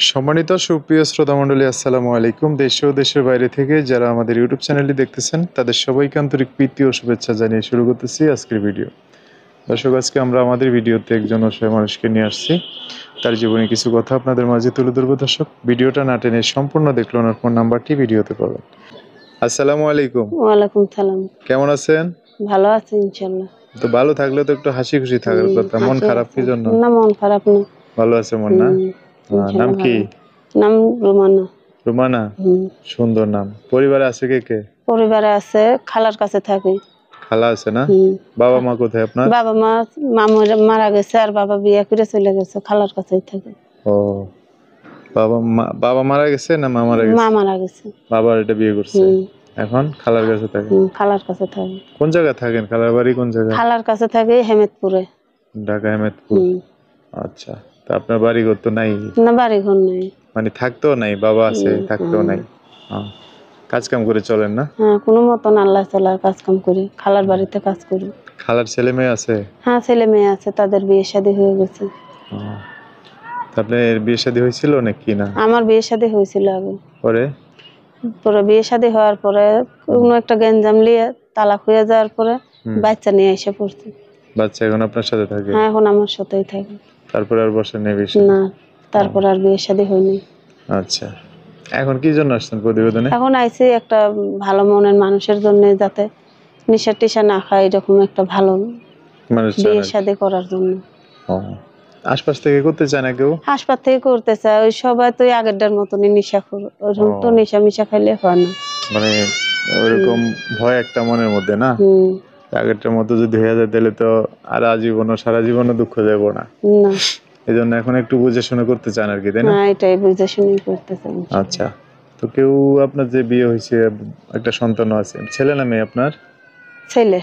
সম্মানিত সুপ্রিয় শ্রোতামণ্ডলী, আসসালামু আলাইকুম। দেশ ও দেশের বাইরে থেকে যারা আমাদের ইউটিউব চ্যানেলটি দেখতেছেন তাদের সবাইকে আন্তরিক প্রীতি ও শুভেচ্ছা জানিয়ে শুরু করতেছি আজকের ভিডিও। দর্শক, আজকে আমরা আমাদের ভিডিওতে একজন অসহায় মানুষকে নিয়ে আসছি। তার জীবনে কিছু কথা আপনাদের মাঝে তুলে ধরবো। দর্শক, ভিডিওটা না টেনে সম্পূর্ণ দেখলে ওনার ফোন নাম্বারটি ভিডিওতে পাবেন। আসসালামু আলাইকুম। ওয়ালাইকুম সালাম। কেমন আছেন? ভালো আছি ইনশাআল্লাহ। তো ভালো থাকলে তো একটু হাসি খুশি থাকার কথা, মন খারাপ কি জন্য? না, মন খারাপ না। ভালো আছে মন না? নাম কি? নাম রুমানা। রুমানা, সুন্দর নাম। পরিবারে আছে কে কে? পরিবারে আছে, খালার কাছে থাকি। খালা আছে না? বাবা মা কোথায় আপনার? বাবা মা মারা গেছে, আর বাবা বিয়ে করে চলে গেছে, খালার কাছেই থাকে। ও, বাবা মারা গেছে না মা মারা গেছে? মা মারা গেছে। বাবা এটা বিয়ে করছে, এখন খালার কাছে থাকে। খালার কাছে থাকে। কোন জায়গায় থাকেন? খালার বাড়ি কোন জায়গায়? খালার কাছে থাকে হেমেদপুরে। ঢাকা হেমেদপুর। আচ্ছা, তা আপনার বাড়ি ঘর তো নাই? না, বাড়ি ঘর নাই। মানে থাকতেও নাই, বাবা আছে থাকতেও নাই। কাজ কাম করে চলেন না? হ্যাঁ, কোনো মতন আল্লাহ তাআলার কাজ কাম করি, খালার বাড়িতে কাজ করি। খালার ছেলে মেয়ে আছে? হ্যাঁ, ছেলে মেয়ে আছে, তাদের বিয়ে শাদী হয়ে গেছে। আপনার বিয়ে শাদী হয়েছিল নাকি না? আমার বিয়ে শাদী হয়েছিল আগে। পরে বিয়ে শাদী হওয়ার পরে কোনো একটা গ্যাঞ্জাম নিয়ে তালাক হয়ে যাওয়ার পরে বাচ্চা নিয়ে এসে পড়ছি। বাচ্চা এখন আপনার সাথে থাকে? হ্যাঁ, এখন আমার সাথেই থাকে। তারপরে আর বসে নেই বেশি? না, তারপর আর বিয়ে শাদী হয়নি। আচ্ছা, এখন কি জন্য আসছেন প্রতিবেদনে? এখন আইছি একটা ভালো মনের মানুষের জন্য, যাতে নেশা টেশা না খায়, এরকম একটা ভালো বিয়ে শাদী করার জন্য। আশপাশ থেকে করতে চায় না কেউ? হাসপাতাল থেকে করতে চায়, ওই সবাই তো আগেরটার মতনই নেশা করে, ওরকম তো নেশা মিশা খাইলে হয় না। মানে ওইরকম ভয় একটা মনের মধ্যে না? আগেরটার মতো যদি হয়ে যায় তাহলে তো আর আজীবন সারা জীবনও দুঃখ যাব না। এই জন্য এখন একটু বুঝে শুনে করতে চান আর কি, তাই না? এটাই বুঝে শুনে করতে চান। আচ্ছা, তো কেউ আপনার যে বিয়ে হয়েছে, একটা সন্তান আছে, ছেলে না মেয়ে আপনার? ছেলে।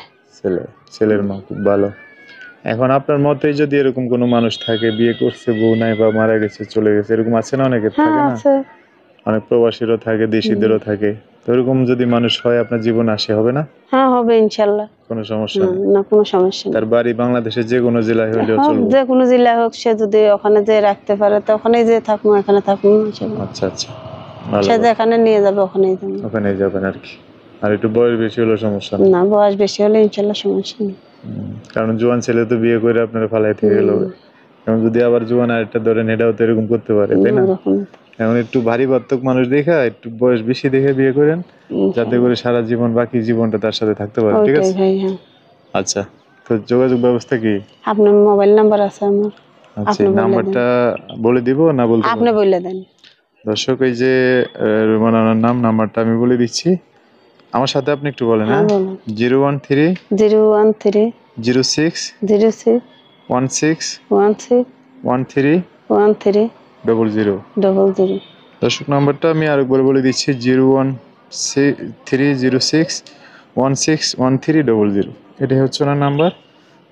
ছেলের মা, খুব ভালো। এখন আপনার মতে যদি এরকম কোনো মানুষ থাকে, বিয়ে করছে, বউ নাই বা মারা গেছে, চলে গেছে, এরকম আছে না? অনেকের থাকে না? অনেক প্রবাসীরও থাকে, দেশিদেরও থাকে। তো এরকম যদি মানুষ হয় আপনার জীবনে আসে, হবে না? হ্যাঁ, হবে ইনশাআল্লাহ। কোনো সমস্যা নেই? না, কোনো সমস্যা নেই। তার বাড়ি বাংলাদেশের যে কোনো জেলায় হলেও চলবে? যে কোনো জেলায় হোক, সে যদি ওখানে যে রাখতে পারে তো ওখানেই যে থাকবো, এখানে থাকবো। আচ্ছা আচ্ছা, সে যেখানে নিয়ে যাবে ওখানেই যাবেন আর কি। আর একটু বয়স বেশি হলে সমস্যা না, বয়স বেশি হলে ইনশাআল্লাহ সমস্যা নেই। কারণ জোয়ান ছেলে তো বিয়ে করে আপনারা ফালাই থেকে গেল, এখন যদি আবার জোয়ান আরেকটা ধরেন, এটাও তো এরকম করতে পারে, তাই না? এখন একটু ভারী বাত্তক মানুষ দেখা, একটু বয়স বেশি দেখে বিয়ে করেন, যাতে করে সারা জীবন, বাকি জীবনটা তার সাথে থাকতে পারে। ঠিক আছে? আচ্ছা, তো যোগাযোগ ব্যবস্থা কি? আপনার মোবাইল নাম্বার আছে আমার? আচ্ছা, নাম্বারটা বলে দিব না বলতে? আপনি বলে দেন। দর্শক, এই যে রুমানার নাম, নাম্বারটা আমি বলে দিচ্ছি, আমার সাথে আপনি একটু বলেন। 013 013 06 06 16 16 13 13 00 00। দর্শক, নাম্বারটা আমি আরেকবার বলে দিচ্ছি, 01306 16 13 00। এটাই হচ্ছে ওনার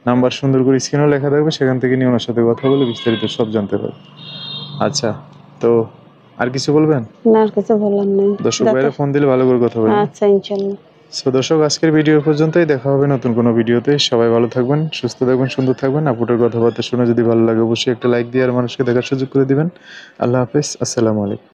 নাম্বার সুন্দর করে স্ক্রিনেও লেখা থাকবে, সেখান থেকে নিয়ে ওনার সাথে কথা বলে বিস্তারিত সব জানতে পারবে। আচ্ছা, তো আর কিছু বলবেন? না, আর কিছু বলার নেই। দর্শক ভাইরা ফোন দিলে ভালো করে কথা বলবেন। আচ্ছা, ইনশাআল্লাহ। সো দর্শক, আজকের ভিডিও পর্যন্তই। দেখা হবে নতুন কোনো ভিডিওতে। সবাই ভালো থাকবেন, সুস্থ থাকবেন, সুন্দর থাকবেন। আপুটার কথাবার্তা শুনে যদি ভালো লাগে অবশ্যই একটা লাইক দিয়ে আর মানুষকে দেখার সুযোগ করে দিবেন। আল্লাহ হাফেজ, আসসালামু আলাইকুম।